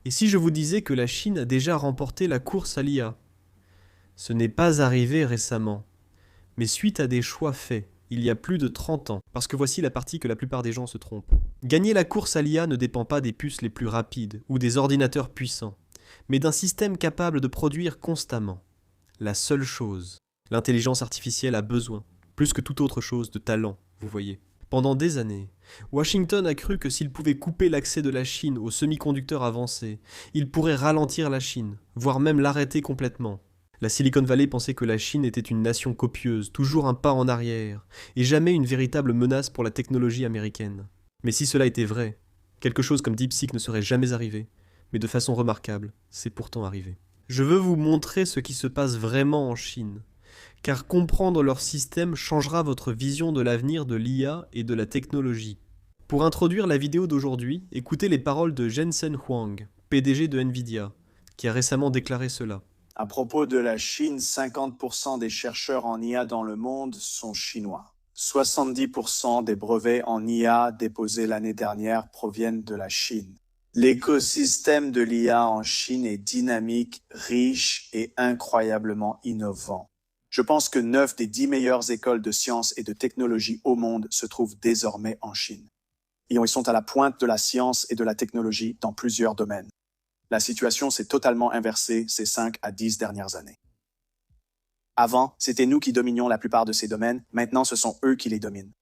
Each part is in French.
Et si je vous disais que la Chine a déjà remporté la course à l'IA? Ce n'est pas arrivé récemment, mais suite à des choix faits, il y a plus de 30 ans, parce que voici la partie que la plupart des gens se trompent. Gagner la course à l'IA ne dépend pas des puces les plus rapides ou des ordinateurs puissants, mais d'un système capable de produire constamment. La seule chose, l'intelligence artificielle a besoin, plus que toute autre chose, de talent, vous voyez. Pendant des années, Washington a cru que s'il pouvait couper l'accès de la Chine aux semi-conducteurs avancés, il pourrait ralentir la Chine, voire même l'arrêter complètement. La Silicon Valley pensait que la Chine était une nation copieuse, toujours un pas en arrière, et jamais une véritable menace pour la technologie américaine. Mais si cela était vrai, quelque chose comme DeepSeek ne serait jamais arrivé, mais de façon remarquable, c'est pourtant arrivé. Je veux vous montrer ce qui se passe vraiment en Chine, car comprendre leur système changera votre vision de l'avenir de l'IA et de la technologie. Pour introduire la vidéo d'aujourd'hui, écoutez les paroles de Jensen Huang, PDG de Nvidia, qui a récemment déclaré cela. À propos de la Chine, 50% des chercheurs en IA dans le monde sont chinois. 70% des brevets en IA déposés l'année dernière proviennent de la Chine. L'écosystème de l'IA en Chine est dynamique, riche et incroyablement innovant. Je pense que 9 des 10 meilleures écoles de sciences et de technologie au monde se trouvent désormais en Chine. Et ils sont à la pointe de la science et de la technologie dans plusieurs domaines. La situation s'est totalement inversée ces 5 à 10 dernières années. Avant, c'était nous qui dominions la plupart de ces domaines, maintenant ce sont eux qui les dominent.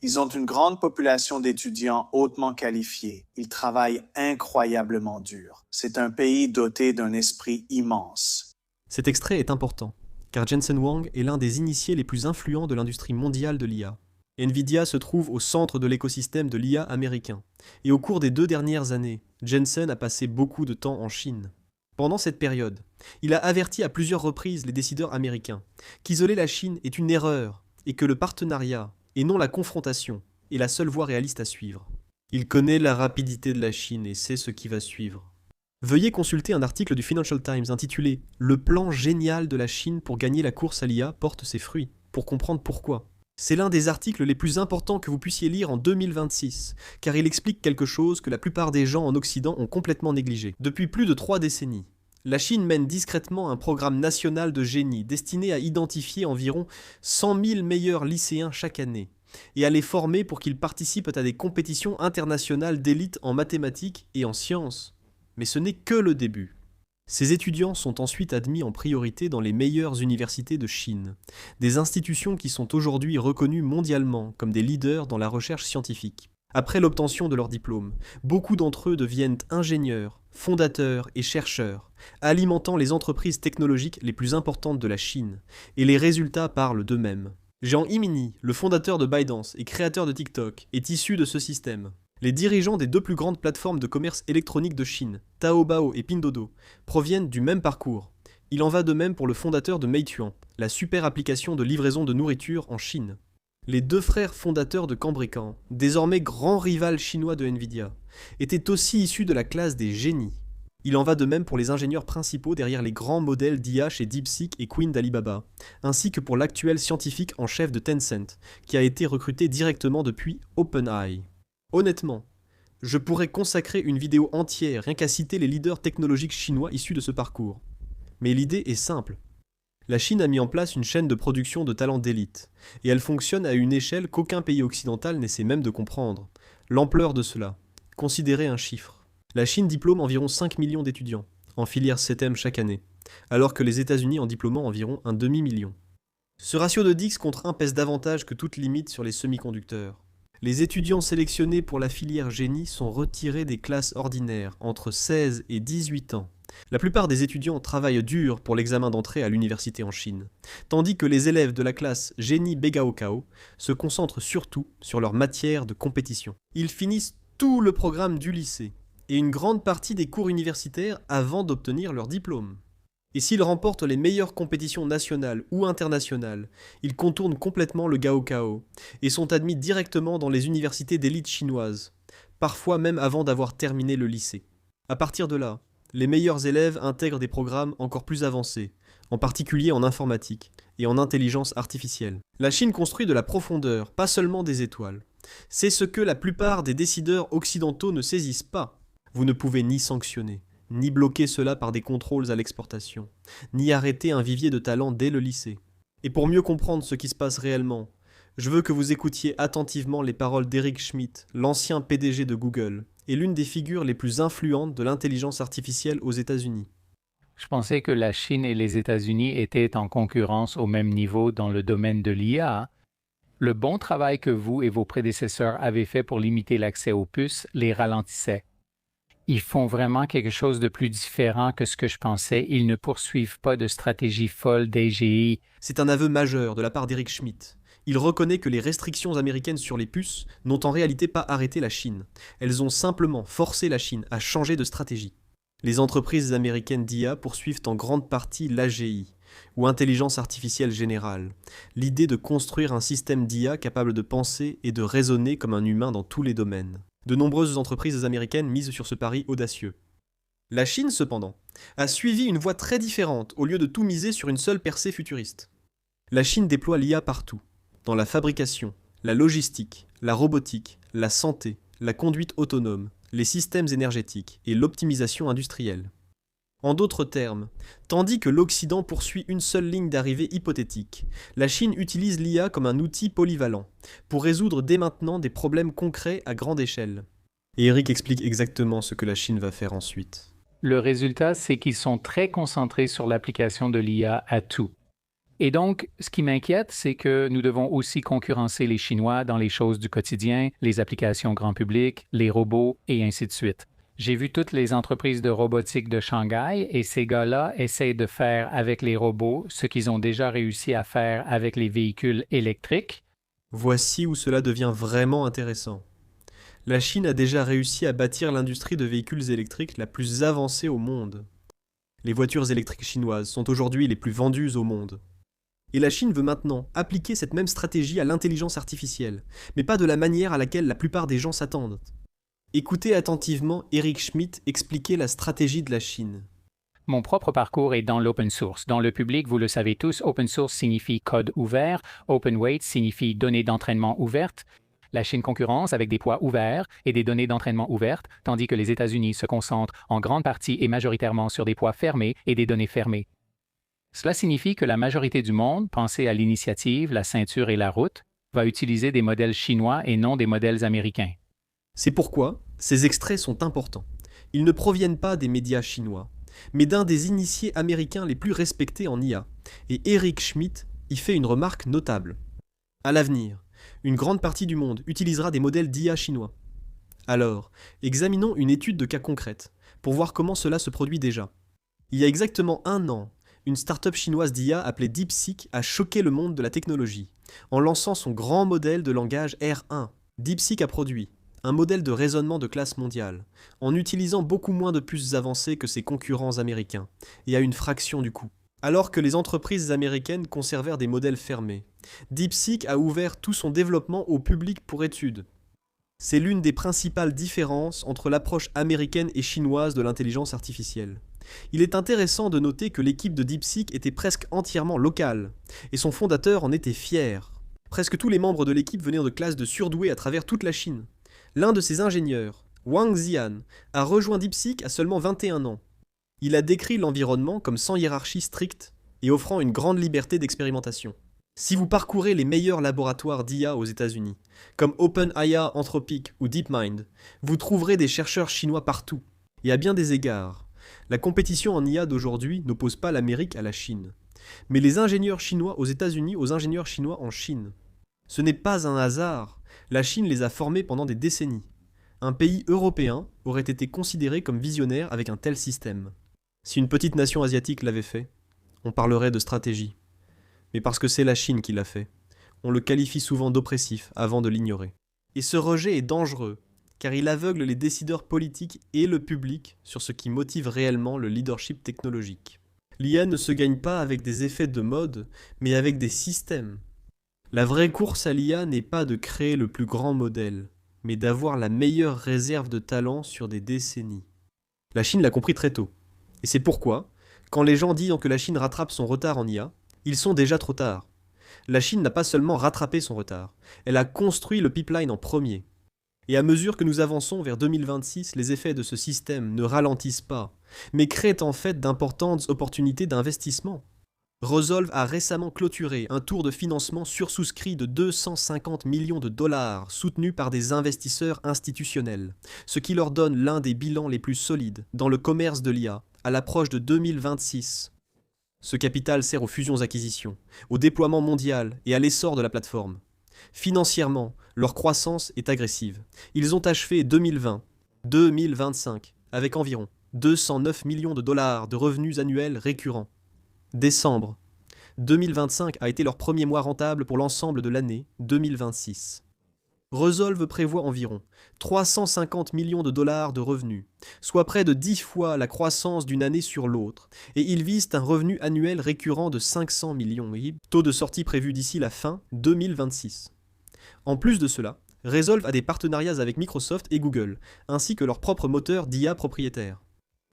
Ils ont une grande population d'étudiants hautement qualifiés. Ils travaillent incroyablement dur. C'est un pays doté d'un esprit immense. Cet extrait est important, car Jensen Huang est l'un des initiés les plus influents de l'industrie mondiale de l'IA. Nvidia se trouve au centre de l'écosystème de l'IA américain, et au cours des 2 dernières années, Jensen a passé beaucoup de temps en Chine. Pendant cette période, il a averti à plusieurs reprises les décideurs américains qu'isoler la Chine est une erreur et que le partenariat, et non la confrontation, est la seule voie réaliste à suivre. Il connaît la rapidité de la Chine et sait ce qui va suivre. Veuillez consulter un article du Financial Times intitulé « Le plan génial de la Chine pour gagner la course à l'IA porte ses fruits » pour comprendre pourquoi. C'est l'un des articles les plus importants que vous puissiez lire en 2026, car il explique quelque chose que la plupart des gens en Occident ont complètement négligé. Depuis plus de 3 décennies, la Chine mène discrètement un programme national de génie destiné à identifier environ 100 000 meilleurs lycéens chaque année, et à les former pour qu'ils participent à des compétitions internationales d'élite en mathématiques et en sciences. Mais ce n'est que le début. Ces étudiants sont ensuite admis en priorité dans les meilleures universités de Chine, des institutions qui sont aujourd'hui reconnues mondialement comme des leaders dans la recherche scientifique. Après l'obtention de leur diplôme, beaucoup d'entre eux deviennent ingénieurs, fondateurs et chercheurs, alimentant les entreprises technologiques les plus importantes de la Chine, et les résultats parlent d'eux-mêmes. Jiang Yimini, le fondateur de ByteDance et créateur de TikTok, est issu de ce système. Les dirigeants des 2 plus grandes plateformes de commerce électronique de Chine, Taobao et Pinduoduo, proviennent du même parcours. Il en va de même pour le fondateur de Meituan, la super application de livraison de nourriture en Chine. Les 2 frères fondateurs de Cambrican, désormais grand rival chinois de Nvidia, étaient aussi issus de la classe des génies. Il en va de même pour les ingénieurs principaux derrière les grands modèles d'IA chez DeepSeek et Queen d'Alibaba, ainsi que pour l'actuel scientifique en chef de Tencent, qui a été recruté directement depuis OpenAI. Honnêtement, je pourrais consacrer une vidéo entière rien qu'à citer les leaders technologiques chinois issus de ce parcours. Mais l'idée est simple. La Chine a mis en place une chaîne de production de talents d'élite, et elle fonctionne à une échelle qu'aucun pays occidental n'essaie même de comprendre. L'ampleur de cela. Considérez un chiffre. La Chine diplôme environ 5 millions d'étudiants, en filière STEM chaque année, alors que les États-Unis en diplômant environ un demi-million. Ce ratio de 10 contre 1 pèse davantage que toute limite sur les semi-conducteurs. Les étudiants sélectionnés pour la filière génie sont retirés des classes ordinaires entre 16 et 18 ans. La plupart des étudiants travaillent dur pour l'examen d'entrée à l'université en Chine, tandis que les élèves de la classe génie Begaokao se concentrent surtout sur leur matière de compétition. Ils finissent tout le programme du lycée et une grande partie des cours universitaires avant d'obtenir leur diplôme. Et s'ils remportent les meilleures compétitions nationales ou internationales, ils contournent complètement le Gaokao et sont admis directement dans les universités d'élite chinoises, parfois même avant d'avoir terminé le lycée. À partir de là, les meilleurs élèves intègrent des programmes encore plus avancés, en particulier en informatique et en intelligence artificielle. La Chine construit de la profondeur, pas seulement des étoiles. C'est ce que la plupart des décideurs occidentaux ne saisissent pas. Vous ne pouvez ni sanctionner, ni bloquer cela par des contrôles à l'exportation, ni arrêter un vivier de talents dès le lycée. Et pour mieux comprendre ce qui se passe réellement, je veux que vous écoutiez attentivement les paroles d'Eric Schmidt, l'ancien PDG de Google, et l'une des figures les plus influentes de l'intelligence artificielle aux États-Unis. Je pensais que la Chine et les États-Unis étaient en concurrence au même niveau dans le domaine de l'IA. Le bon travail que vous et vos prédécesseurs avez fait pour limiter l'accès aux puces les ralentissait. Ils font vraiment quelque chose de plus différent que ce que je pensais. Ils ne poursuivent pas de stratégie folle d'AGI. C'est un aveu majeur de la part d'Eric Schmidt. Il reconnaît que les restrictions américaines sur les puces n'ont en réalité pas arrêté la Chine. Elles ont simplement forcé la Chine à changer de stratégie. Les entreprises américaines d'IA poursuivent en grande partie l'AGI, ou intelligence artificielle générale, l'idée de construire un système d'IA capable de penser et de raisonner comme un humain dans tous les domaines. De nombreuses entreprises américaines misent sur ce pari audacieux. La Chine, cependant, a suivi une voie très différente au lieu de tout miser sur une seule percée futuriste. La Chine déploie l'IA partout, dans la fabrication, la logistique, la robotique, la santé, la conduite autonome, les systèmes énergétiques et l'optimisation industrielle. En d'autres termes, tandis que l'Occident poursuit une seule ligne d'arrivée hypothétique, la Chine utilise l'IA comme un outil polyvalent, pour résoudre dès maintenant des problèmes concrets à grande échelle. Et Eric explique exactement ce que la Chine va faire ensuite. Le résultat, c'est qu'ils sont très concentrés sur l'application de l'IA à tout. Et donc, ce qui m'inquiète, c'est que nous devons aussi concurrencer les Chinois dans les choses du quotidien, les applications grand public, les robots et ainsi de suite. J'ai vu toutes les entreprises de robotique de Shanghai et ces gars-là essaient de faire avec les robots ce qu'ils ont déjà réussi à faire avec les véhicules électriques. Voici où cela devient vraiment intéressant. La Chine a déjà réussi à bâtir l'industrie de véhicules électriques la plus avancée au monde. Les voitures électriques chinoises sont aujourd'hui les plus vendues au monde. Et la Chine veut maintenant appliquer cette même stratégie à l'intelligence artificielle, mais pas de la manière à laquelle la plupart des gens s'attendent. Écoutez attentivement Eric Schmidt expliquer la stratégie de la Chine. Mon propre parcours est dans l'open source. Dans le public, vous le savez tous, open source signifie code ouvert, open weight signifie données d'entraînement ouvertes. La Chine concurrence avec des poids ouverts et des données d'entraînement ouvertes, tandis que les États-Unis se concentrent en grande partie et majoritairement sur des poids fermés et des données fermées. Cela signifie que la majorité du monde, pensez à l'initiative, la ceinture et la route, va utiliser des modèles chinois et non des modèles américains. C'est pourquoi ces extraits sont importants. Ils ne proviennent pas des médias chinois, mais d'un des initiés américains les plus respectés en IA. Et Eric Schmidt y fait une remarque notable. À l'avenir, une grande partie du monde utilisera des modèles d'IA chinois. Alors, examinons une étude de cas concrète, pour voir comment cela se produit déjà. Il y a exactement 1 an, une start-up chinoise d'IA appelée DeepSeek a choqué le monde de la technologie, en lançant son grand modèle de langage R1. DeepSeek a produit un modèle de raisonnement de classe mondiale, en utilisant beaucoup moins de puces avancées que ses concurrents américains, et à une fraction du coût. Alors que les entreprises américaines conservèrent des modèles fermés, DeepSeek a ouvert tout son développement au public pour étude. C'est l'une des principales différences entre l'approche américaine et chinoise de l'intelligence artificielle. Il est intéressant de noter que l'équipe de DeepSeek était presque entièrement locale, et son fondateur en était fier. Presque tous les membres de l'équipe venaient de classes de surdoués à travers toute la Chine. L'un de ses ingénieurs, Wang Xian, a rejoint DeepSeek à seulement 21 ans. Il a décrit l'environnement comme sans hiérarchie stricte et offrant une grande liberté d'expérimentation. Si vous parcourez les meilleurs laboratoires d'IA aux États-Unis, comme OpenAI, Anthropic ou DeepMind, vous trouverez des chercheurs chinois partout. Et à bien des égards, la compétition en IA d'aujourd'hui n'oppose pas l'Amérique à la Chine, mais les ingénieurs chinois aux États-Unis aux ingénieurs chinois en Chine. Ce n'est pas un hasard, la Chine les a formés pendant des décennies. Un pays européen aurait été considéré comme visionnaire avec un tel système. Si une petite nation asiatique l'avait fait, on parlerait de stratégie. Mais parce que c'est la Chine qui l'a fait, on le qualifie souvent d'oppressif avant de l'ignorer. Et ce rejet est dangereux, car il aveugle les décideurs politiques et le public sur ce qui motive réellement le leadership technologique. L'IA ne se gagne pas avec des effets de mode, mais avec des systèmes. La vraie course à l'IA n'est pas de créer le plus grand modèle, mais d'avoir la meilleure réserve de talent sur des décennies. La Chine l'a compris très tôt. Et c'est pourquoi, quand les gens disent que la Chine rattrape son retard en IA, ils sont déjà trop tard. La Chine n'a pas seulement rattrapé son retard, elle a construit le pipeline en premier. Et à mesure que nous avançons vers 2026, les effets de ce système ne ralentissent pas, mais créent en fait d'importantes opportunités d'investissement. Resolve a récemment clôturé un tour de financement sursouscrit de 250 millions de dollars soutenu par des investisseurs institutionnels, ce qui leur donne l'un des bilans les plus solides dans le commerce de l'IA à l'approche de 2026. Ce capital sert aux fusions-acquisitions, au déploiement mondial et à l'essor de la plateforme. Financièrement, leur croissance est agressive. Ils ont achevé 2020-2025 avec environ 209 millions de dollars de revenus annuels récurrents. Décembre 2025 a été leur premier mois rentable pour l'ensemble de l'année 2026. Resolve prévoit environ 350 millions de dollars de revenus, soit près de 10 fois la croissance d'une année sur l'autre, et ils visent un revenu annuel récurrent de 500 millions, taux de sortie prévu d'ici la fin 2026. En plus de cela, Resolve a des partenariats avec Microsoft et Google, ainsi que leur propre moteur d'IA propriétaire.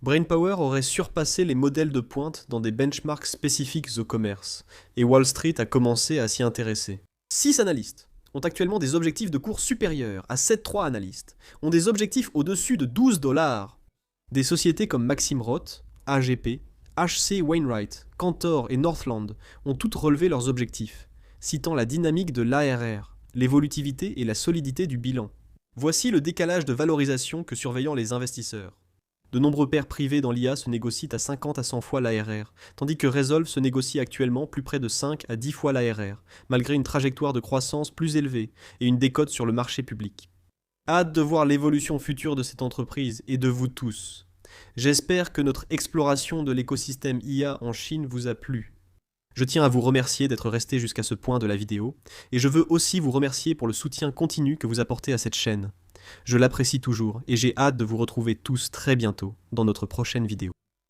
Brainpower aurait surpassé les modèles de pointe dans des benchmarks spécifiques au commerce, et Wall Street a commencé à s'y intéresser. 6 analystes ont actuellement des objectifs de cours supérieurs à 7,3 analystes, ont des objectifs au-dessus de 12 $. Des sociétés comme Maxim Roth, AGP, HC Wainwright, Cantor et Northland ont toutes relevé leurs objectifs, citant la dynamique de l'ARR, l'évolutivité et la solidité du bilan. Voici le décalage de valorisation que surveillant les investisseurs. De nombreux pairs privés dans l'IA se négocient à 50 à 100 fois l'ARR, tandis que Resolve se négocie actuellement plus près de 5 à 10 fois l'ARR, malgré une trajectoire de croissance plus élevée et une décote sur le marché public. Hâte de voir l'évolution future de cette entreprise et de vous tous. J'espère que notre exploration de l'écosystème IA en Chine vous a plu. Je tiens à vous remercier d'être resté jusqu'à ce point de la vidéo, et je veux aussi vous remercier pour le soutien continu que vous apportez à cette chaîne. Je l'apprécie toujours et j'ai hâte de vous retrouver tous très bientôt dans notre prochaine vidéo.